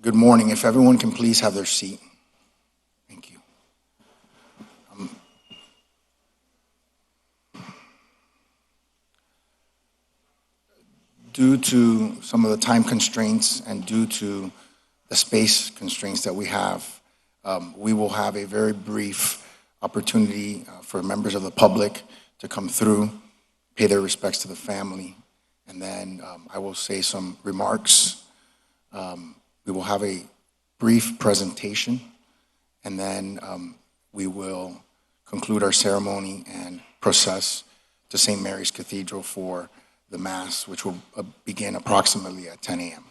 Good morning. If everyone can please have their seat. Thank you. Due to some of the time constraints and due to the space constraints that we have, we will have a very brief opportunity for members of the public to come through, pay their respects to the family, and then I will say some remarks. We will have a brief presentation, and then we will conclude our ceremony and process to St. Mary's Cathedral for the Mass, which will begin approximately at 10 a.m.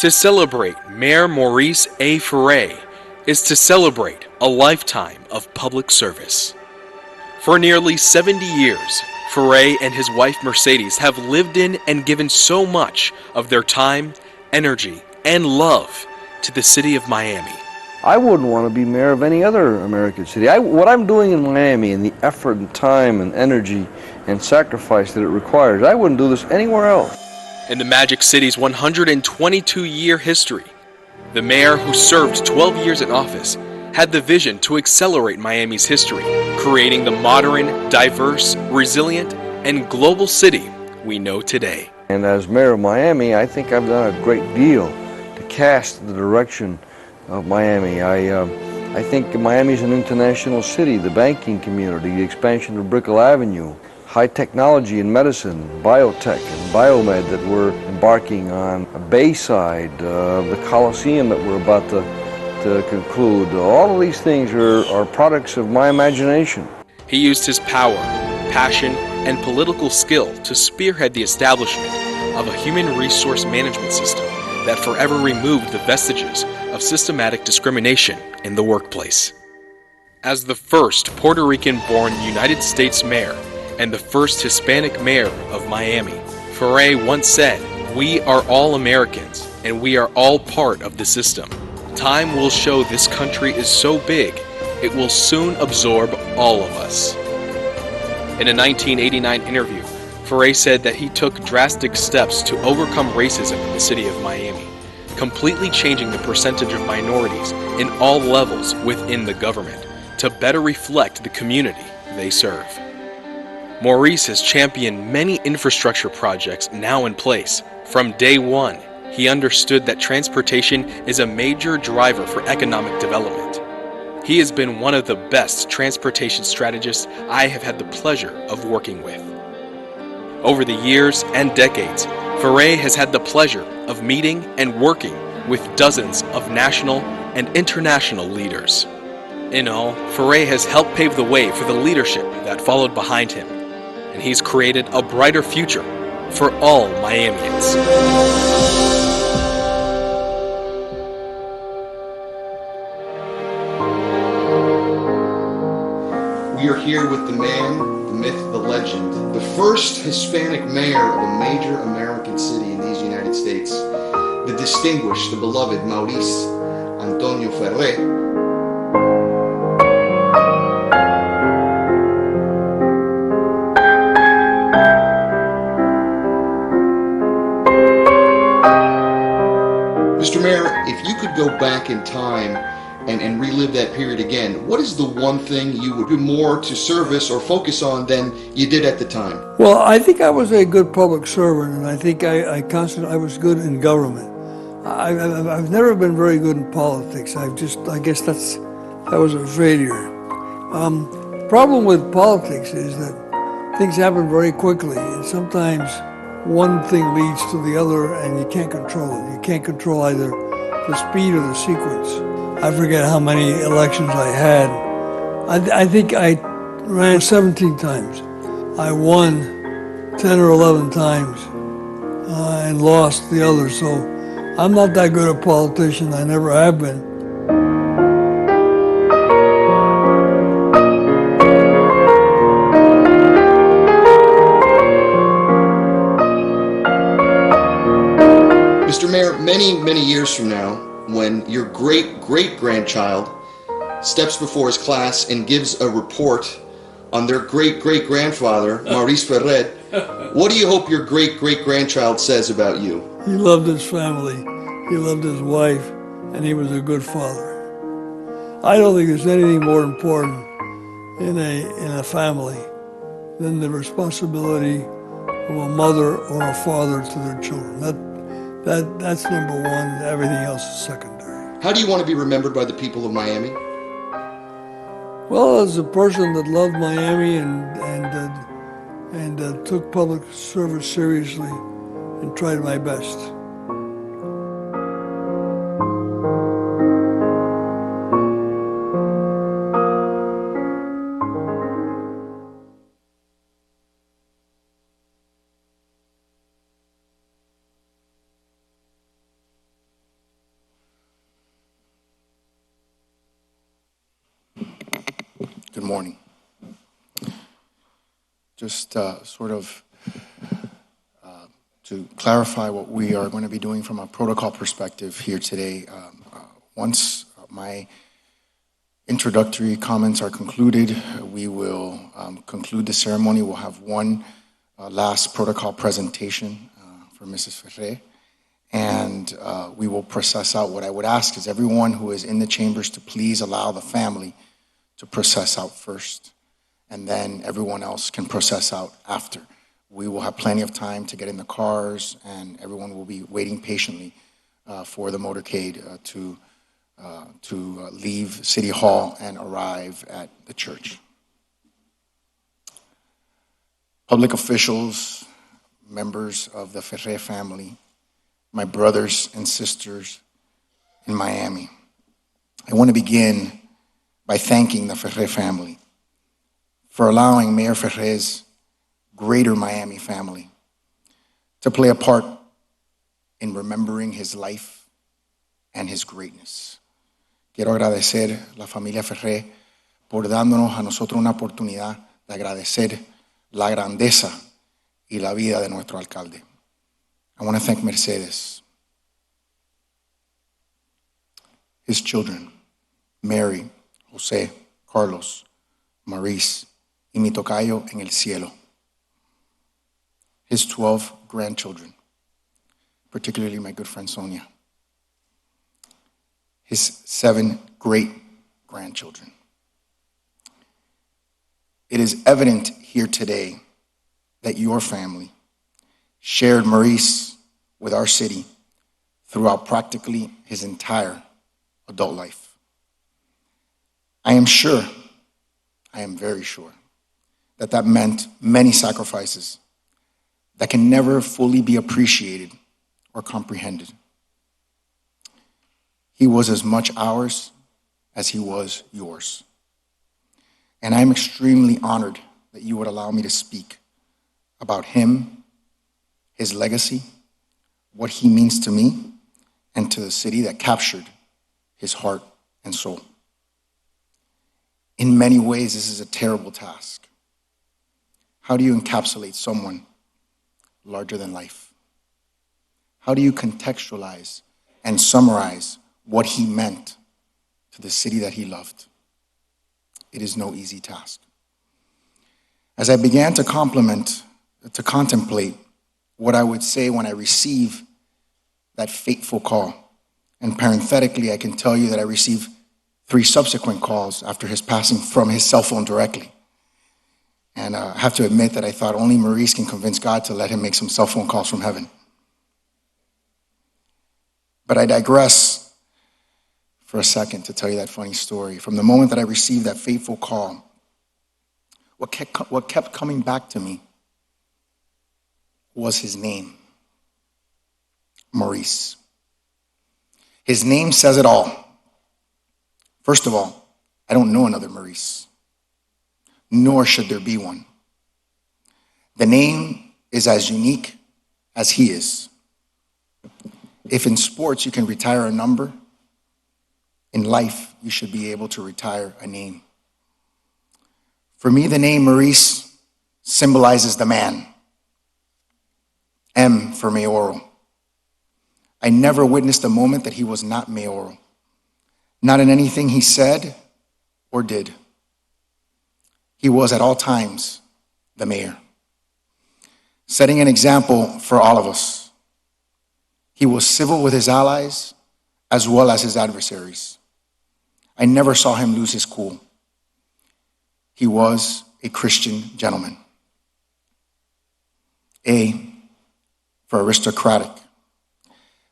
To celebrate Mayor Maurice A. Ferré is to celebrate a lifetime of public service. For nearly 70 years, Ferré and his wife Mercedes have lived in and given so much of their time, energy, and love to the city of Miami. I wouldn't want to be mayor of any other American city. What I'm doing in Miami and the effort and time and energy and sacrifice that it requires, I wouldn't do this anywhere else. In the Magic City's 122-year history, the mayor, who served 12 years in office, had the vision to accelerate Miami's history, creating the modern, diverse, resilient, and global city we know today. And as mayor of Miami, I think I've done a great deal to cast the direction of Miami. I think Miami's an international city, the banking community, the expansion of Brickell Avenue, high technology in medicine, biotech and biomed that we're embarking on, Bayside, the Coliseum that we're about to conclude. All of these things are products of my imagination. He used his power, passion, and political skill to spearhead the establishment of a human resource management system that forever removed the vestiges of systematic discrimination in the workplace. As the first Puerto Rican-born United States mayor and the first Hispanic mayor of Miami, Ferré once said, "We are all Americans, and we are all part of the system. Time will show this country is so big, it will soon absorb all of us." In a 1989 interview, Ferré said that he took drastic steps to overcome racism in the city of Miami, completely changing the percentage of minorities in all levels within the government to better reflect the community they serve. Maurice has championed many infrastructure projects now in place. From day one, he understood that transportation is a major driver for economic development. He has been one of the best transportation strategists I have had the pleasure of working with. Over the years and decades, Ferré has had the pleasure of meeting and working with dozens of national and international leaders. In all, Ferré has helped pave the way for the leadership that followed behind him, and he's created a brighter future for all Miamians. We are here with the man, the myth, the legend, the first Hispanic mayor of a major American city in these United States, the distinguished, the beloved Maurice Antonio Ferré. Mr. Mayor, if you could go back in time and relive that period again, what is the one thing you would do more to service or focus on than you did at the time? Well, I think I was a good public servant, and I think I was good in government. I've never been very good in politics. I guess that was a failure. Problem with politics is that things happen very quickly, and sometimes one thing leads to the other, and you can't control it. You can't control either the speed or the sequence. I forget how many elections I had. I think I ran 17 times. I won 10 or 11 times and lost the others. So I'm not that good a politician. I never have been. Mr. Mayor, many years from now, when your great-great-grandchild steps before his class and gives a report on their great-great-grandfather, Maurice Ferré, what do you hope your great-great-grandchild says about you? He loved his family, he loved his wife, and he was a good father. I don't think there's anything more important in a family than the responsibility of a mother or a father to their children. That's number one. Everything else is secondary. How do you want to be remembered by the people of Miami? Well, as a person that loved Miami and took public service seriously and tried my best. Good morning. Just sort of to clarify what we are going to be doing from a protocol perspective here today. Once my introductory comments are concluded, we will conclude the ceremony. We'll have one last protocol presentation for Mrs. Ferré, and we will process out. What I would ask is everyone who is in the chambers to please allow the family to process out first, and then everyone else can process out after. We will have plenty of time to get in the cars, and everyone will be waiting patiently for the motorcade to to leave City Hall and arrive at the church. Public officials, members of the Ferré family, my brothers and sisters in Miami, I want to begin by thanking the Ferré family for allowing Mayor Ferré's greater Miami family to play a part in remembering his life and his greatness. Quiero agradecer a la familia Ferré por dándonos a nosotros una oportunidad de agradecer la grandeza y la vida de nuestro alcalde. I want to thank Mercedes, his children, Mary, José, Carlos, Maurice, y mi tocayo en el cielo, his 12 grandchildren, particularly my good friend Sonia, his 7 great-grandchildren. It is evident here today that your family shared Maurice with our city throughout practically his entire adult life. I am very sure, that meant many sacrifices that can never fully be appreciated or comprehended. He was as much ours as he was yours. And I'm extremely honored that you would allow me to speak about him, his legacy, what he means to me, and to the city that captured his heart and soul. In many ways, this is a terrible task. How do you encapsulate someone larger than life? How do you contextualize and summarize what he meant to the city that he loved? It is no easy task. As I began to contemplate what I would say when I receive that fateful call, and parenthetically, I can tell you that I received 3 subsequent calls after his passing from his cell phone directly. And I have to admit that I thought only Maurice can convince God to let him make some cell phone calls from heaven. But I digress for a second to tell you that funny story. From the moment that I received that fateful call, what kept coming back to me was his name, Maurice. His name says it all. First of all, I don't know another Maurice, nor should there be one. The name is as unique as he is. If in sports you can retire a number, in life you should be able to retire a name. For me, the name Maurice symbolizes the man. M for mayoral. I never witnessed a moment that he was not mayoral. Not in anything he said or did. He was at all times the mayor, setting an example for all of us. He was civil with his allies as well as his adversaries. I never saw him lose his cool. He was a Christian gentleman. A for aristocratic.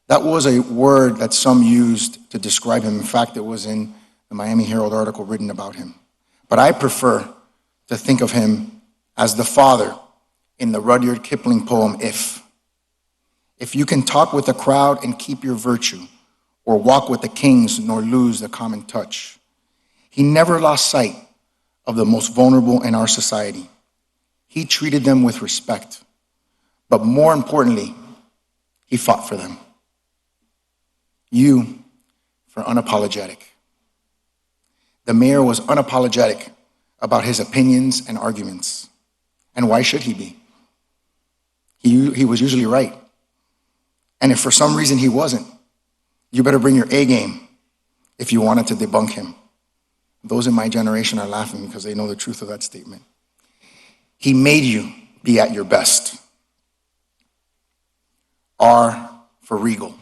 That was a word that some used to describe him. In fact, it was in the Miami Herald article written about him. But I prefer to think of him as the father in the Rudyard Kipling poem, If. If you can talk with the crowd and keep your virtue, or walk with the kings nor lose the common touch. He never lost sight of the most vulnerable in our society. He treated them with respect, but more importantly, he fought for them. U for unapologetic. The mayor was unapologetic about his opinions and arguments. And why should he be? He was usually right. And if for some reason he wasn't, you better bring your A game if you wanted to debunk him. Those in my generation are laughing because they know the truth of that statement. He made you be at your best. R for regal.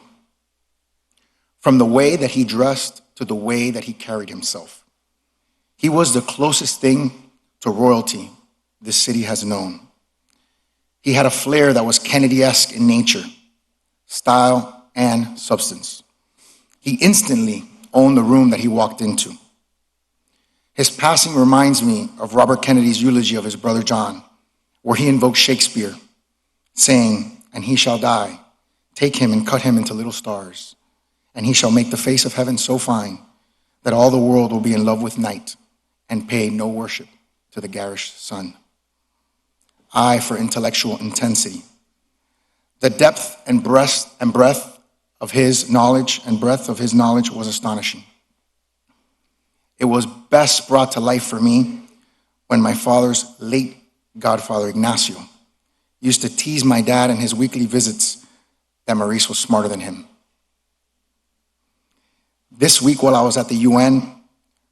From the way that he dressed to the way that he carried himself. He was the closest thing to royalty this city has known. He had a flair that was Kennedy-esque in nature, style, and substance. He instantly own the room that he walked into. His passing reminds me of Robert Kennedy's eulogy of his brother John, where he invoked Shakespeare, saying, "And he shall die. Take him and cut him into little stars, and he shall make the face of heaven so fine that all the world will be in love with night and pay no worship to the garish sun." I for intellectual intensity. The depth and breadth of his knowledge was astonishing. It was best brought to life for me when my father's late godfather, Ignacio, used to tease my dad in his weekly visits that Maurice was smarter than him. This week, while I was at the UN,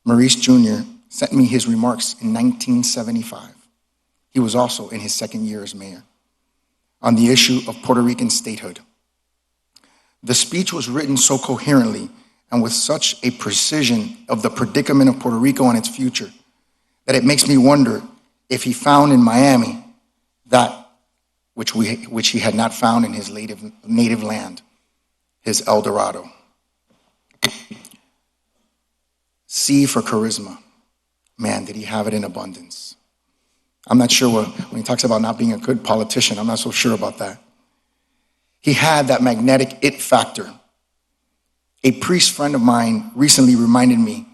Maurice Jr. sent me his remarks in 1975. He was also in his second year as mayor, on the issue of Puerto Rican statehood. The speech was written so coherently and with such a precision of the predicament of Puerto Rico and its future that it makes me wonder if he found in Miami that which he had not found in his native land, his El Dorado. C for charisma. Man, did he have it in abundance. I'm not sure when he talks about not being a good politician, I'm not so sure about that. He had that magnetic it factor. A priest friend of mine recently reminded me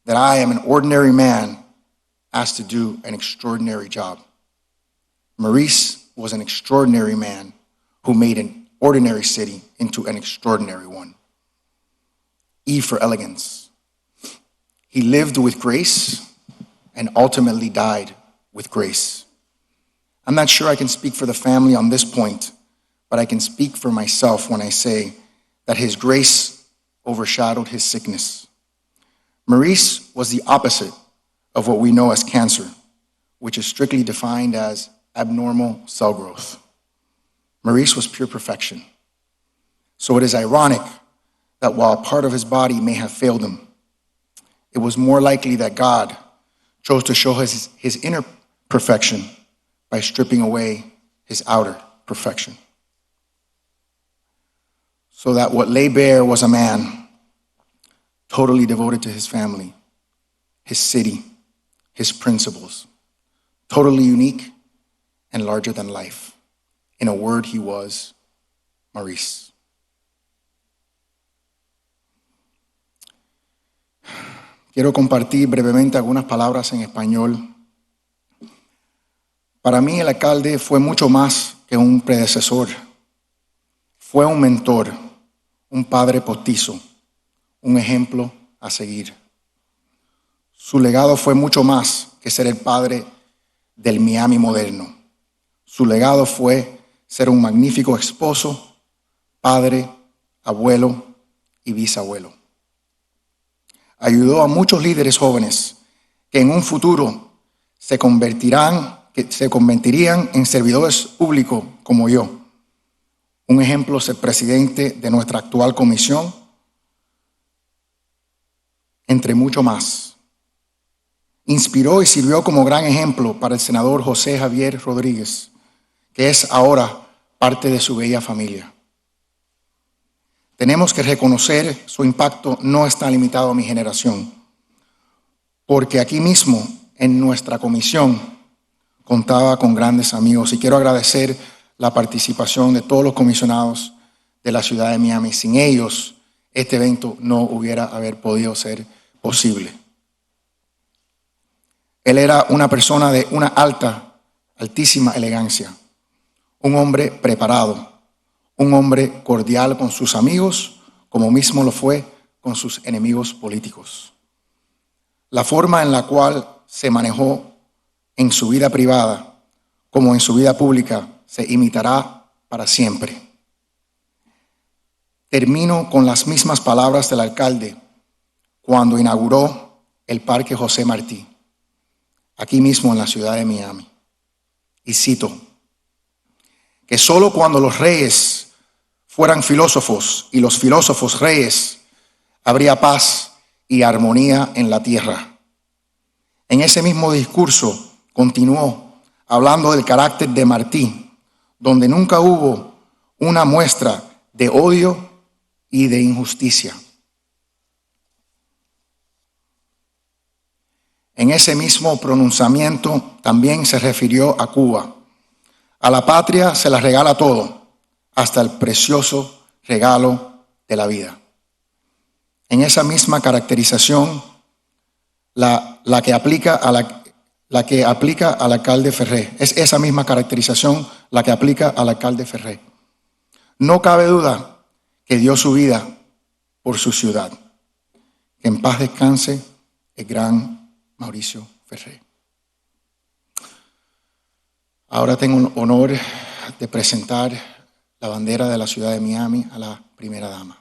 that I am an ordinary man asked to do an extraordinary job. Maurice was an extraordinary man who made an ordinary city into an extraordinary one. E for elegance. He lived with grace and ultimately died with grace. I'm not sure I can speak for the family on this point, but I can speak for myself when I say that his grace overshadowed his sickness. Maurice was the opposite of what we know as cancer, which is strictly defined as abnormal cell growth. Maurice was pure perfection. So it is ironic that while part of his body may have failed him, it was more likely that God chose to show his inner perfection by stripping away his outer perfection. So that what lay bare was a man totally devoted to his family, his city, his principles, totally unique and larger than life. In a word, he was Maurice. Quiero compartir brevemente algunas palabras en español. Para mí el alcalde fue mucho más que un predecesor. Fue un mentor, un padre postizo, un ejemplo a seguir. Su legado fue mucho más que ser el padre del Miami moderno. Su legado fue ser un magnífico esposo, padre, abuelo y bisabuelo. Ayudó a muchos líderes jóvenes que en un futuro se convertirían en servidores públicos como yo. Un ejemplo es el presidente de nuestra actual comisión, entre mucho más. Inspiró y sirvió como gran ejemplo para el senador José Javier Rodríguez, que es ahora parte de su bella familia. Tenemos que reconocer su impacto no está limitado a mi generación, porque aquí mismo, en nuestra comisión, contaba con grandes amigos y quiero agradecer la participación de todos los comisionados de la ciudad de Miami. Sin ellos, este evento no hubiera haber podido ser posible. Él era una persona de una altísima elegancia, un hombre preparado, un hombre cordial con sus amigos, como mismo lo fue con sus enemigos políticos. La forma en la cual se manejó en su vida privada como en su vida pública se imitará para siempre. Termino con las mismas palabras del alcalde cuando inauguró el Parque José Martí, aquí mismo en la ciudad de Miami. Y cito, que solo cuando los reyes fueran filósofos y los filósofos reyes, habría paz y armonía en la tierra. En ese mismo discurso continuó hablando del carácter de Martí, donde nunca hubo una muestra de odio y de injusticia. En ese mismo pronunciamiento también se refirió a Cuba. A la patria se la regala todo, hasta el precioso regalo de la vida. En esa misma caracterización, la que aplica al alcalde Ferré, es esa misma caracterización la que aplica al alcalde Ferré. No cabe duda que dio su vida por su ciudad. Que en paz descanse el gran Mauricio Ferré. Ahora tengo el honor de presentar la bandera de la ciudad de Miami a la primera dama.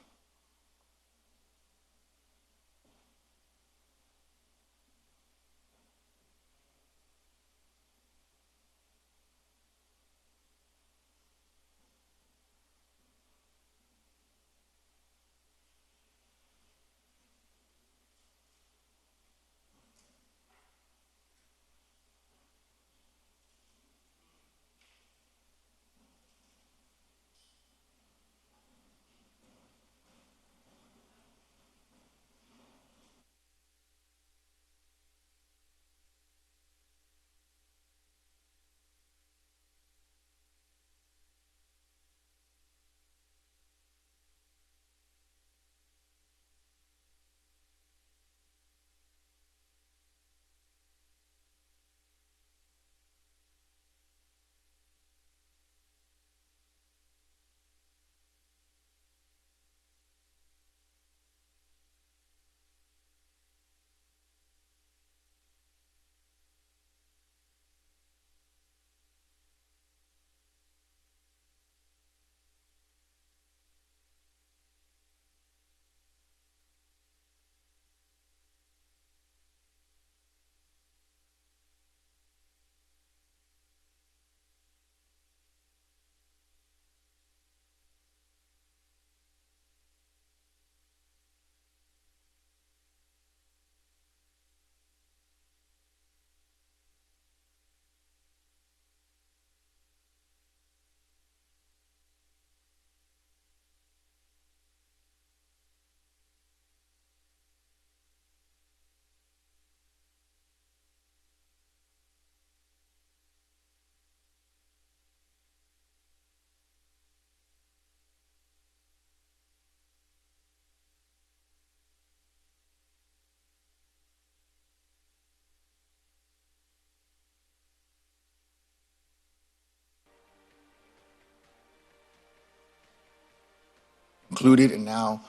Concluded, and now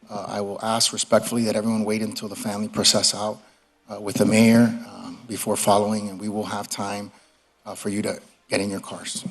I will ask respectfully that everyone wait until the family process out with the mayor before following, and we will have time for you to get in your cars.